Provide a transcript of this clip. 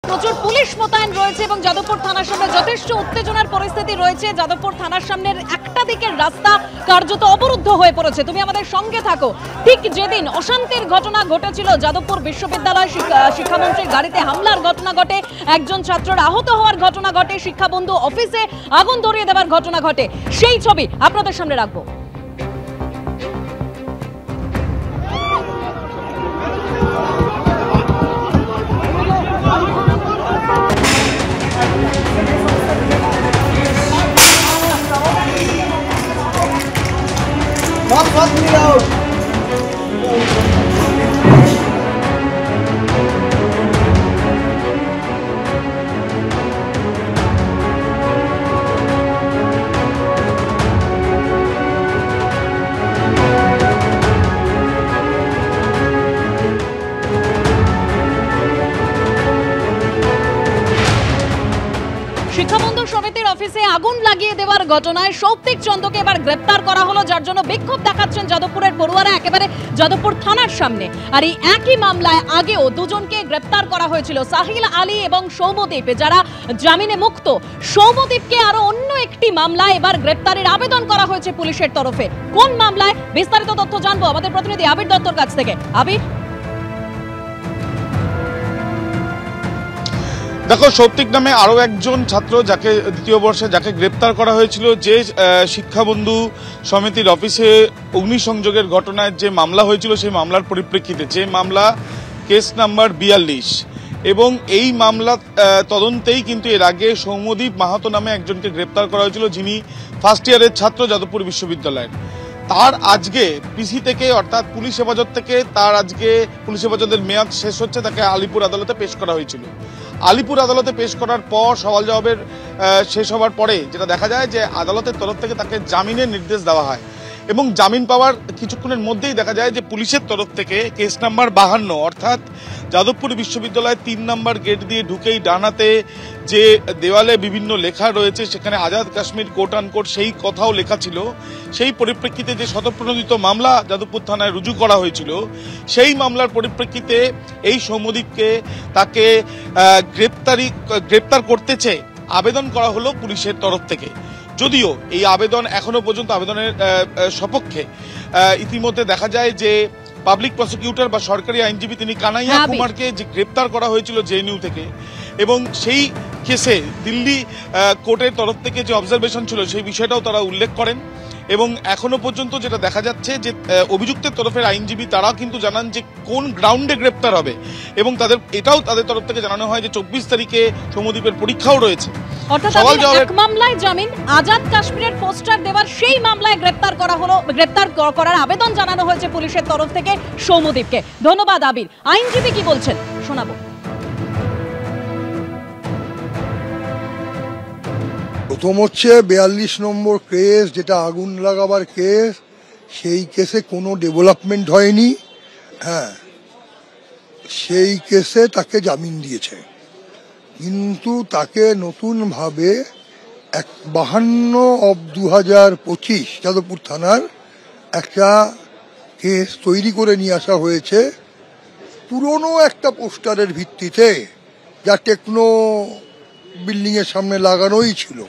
প্রচুর পুলিশ মোতায়েন রয়েছে এবং যাদবপুর থানার সামনে যথেষ্ট উত্তেজনার পরিস্থিতি রয়েছে। যাদবপুর থানার সামনের একটা দিকের রাস্তা কার্যত অবরুদ্ধ হয়ে পড়েছে। তুমি আমাদের সঙ্গে থাকো। ঠিক যেদিন অশান্তির ঘটনা ঘটেছিল, যাদবপুর বিশ্ববিদ্যালয় শিক্ষামন্ত্রীর গাড়িতে হামলার ঘটনা ঘটে, একজন ছাত্রের আহত হওয়ার ঘটনা ঘটে, শিক্ষাবন্ধু অফিসে আগুন ধরিয়ে দেওয়ার ঘটনা ঘটে, সেই ছবি আপনাদের সামনে রাখবো। শিক্ষাবন্ধু সমিতির অফিসে আগুন লাগিয়ে দেওয়ার ঘটনায় সৌপ্তিক চন্দ্রকে এবার গ্রেপ্তার করা হলো, যার জন্য বিক্ষোভ দেখাচ্ছেন যাদবপুরের পড়ুয়ারা একেবারে যাদবপুর থানার সামনে। আর এই একই মামলায় আগেও দুজনকে গ্রেপ্তার করা হয়েছিল, সাহিল আলী এবং সৌম্যদীপ, যারা জামিনে মুক্ত। সৌম্যদীপকে আরো অন্য একটি মামলায় এবার গ্রেপ্তারের আবেদন করা হয়েছে পুলিশের তরফে। কোন মামলায়, বিস্তারিত তথ্য জানবো আমাদের প্রতিনিধি আবির দত্তর কাছ থেকে। আবির, দেখো, সৌপ্তিক নামে আরো একজন ছাত্র যাকে দ্বিতীয় বর্ষে যাকে গ্রেপ্তার করা হয়েছিল, যে শিক্ষাবন্ধু সমিতির অফিসে অগ্নিসংযোগের ঘটনায় যে মামলা হয়েছিল, সেই মামলার পরিপ্রেক্ষিতে, যে মামলা কেস নাম্বার 42, এবং এই মামলা তদন্তেই কিন্তু এর আগে সৌম্যদীপ মাহাতো নামে একজনকে গ্রেপ্তার করা হয়েছিল, যিনি ফার্স্ট ইয়ারের ছাত্র যাদবপুর বিশ্ববিদ্যালয়ের। তার আজকে পিসি থেকে, অর্থাৎ পুলিশ হেফাজত থেকে, তার আজকে পুলিশ হেফাজতের মেয়াদ শেষ হচ্ছে, তাকে আলিপুর আদালতে পেশ করা হয়েছিল। আলিপুর আদালতে পেশ করার পর সওয়াল জবাবের শেষ হওয়ার পরে যেটা দেখা যায় যে আদালতের তরফ থেকে তাকে জামিনের নির্দেশ দেওয়া হয়, এবং জামিন পাওয়ার কিছুক্ষণের মধ্যেই দেখা যায় যে পুলিশের তরফ থেকে কেস নাম্বার 52, অর্থাৎ যাদবপুর বিশ্ববিদ্যালয়ের 3 নম্বর গেট দিয়ে ঢুকেই ডানাতে যে দেওয়ালে বিভিন্ন লেখা রয়েছে, সেখানে আজাদ কাশ্মীর কোট আনকোট সেই কথাও লেখা ছিল। সেই পরিপ্রেক্ষিতে যে স্বতঃপ্রণোদিত মামলা যাদবপুর থানায় রুজু করা হয়েছিল, সেই মামলার পরিপ্রেক্ষিতে এই সৌম্যদীপকে তাকে গ্রেপ্তার করতে চেয়ে আবেদন করা হলো পুলিশের তরফ থেকে। যদিও এই আবেদন এখনো পর্যন্ত আবেদনের সপক্ষে ইতিমধ্যে দেখা যায় যে পাবলিক প্রসিকিউটর বা সরকারি আইনজীবী তিনি কানাইয়া কুমারকে যে গ্রেপ্তার করা হয়েছিল জেএনইউ থেকে, এবং সেই কেসে দিল্লি কোর্টের তরফ থেকে যে অবজারভেশন ছিল সেই বিষয়টাও তারা উল্লেখ করেন। এবং এখনো পর্যন্ত যেটা দেখা যাচ্ছে যে অভিযুক্তের তরফের আইনজীবী তারাও কিন্তু জানান যে কোন গ্রাউন্ডে গ্রেপ্তার হবে, এবং তাদের তরফ থেকে জানানো হয় যে 24 তারিখে সৌম্যদীপের পরীক্ষাও রয়েছে। অর্থাৎ এক মামলায় জামিন, আজাদ কাশ্মীরের পোস্টার দেওয়ার সেই মামলায় গ্রেপ্তার করা হলো, গ্রেপ্তার করার আবেদন জানানো হয়েছে পুলিশের তরফ থেকে সৌম্যদীপকে। ধন্যবাদ আবির। আইনজীবী কি বলছেন শোনাবো। প্রথম হচ্ছে 42 নম্বর কেস, যেটা আগুন লাগাবার কেস, সেই কেসে কোনো ডেভেলপমেন্ট হয়নি। হ্যাঁ, সেই কেসে তাকে জামিন দিয়েছে, কিন্তু তাকে নতুনভাবে 52/2025 যাদবপুর থানার একটা কেস তৈরি করে নিয়ে আসা হয়েছে পুরনো একটা পোস্টারের ভিত্তিতে, যা টেকনো বিল্ডিংয়ের সামনে লাগানোই ছিল।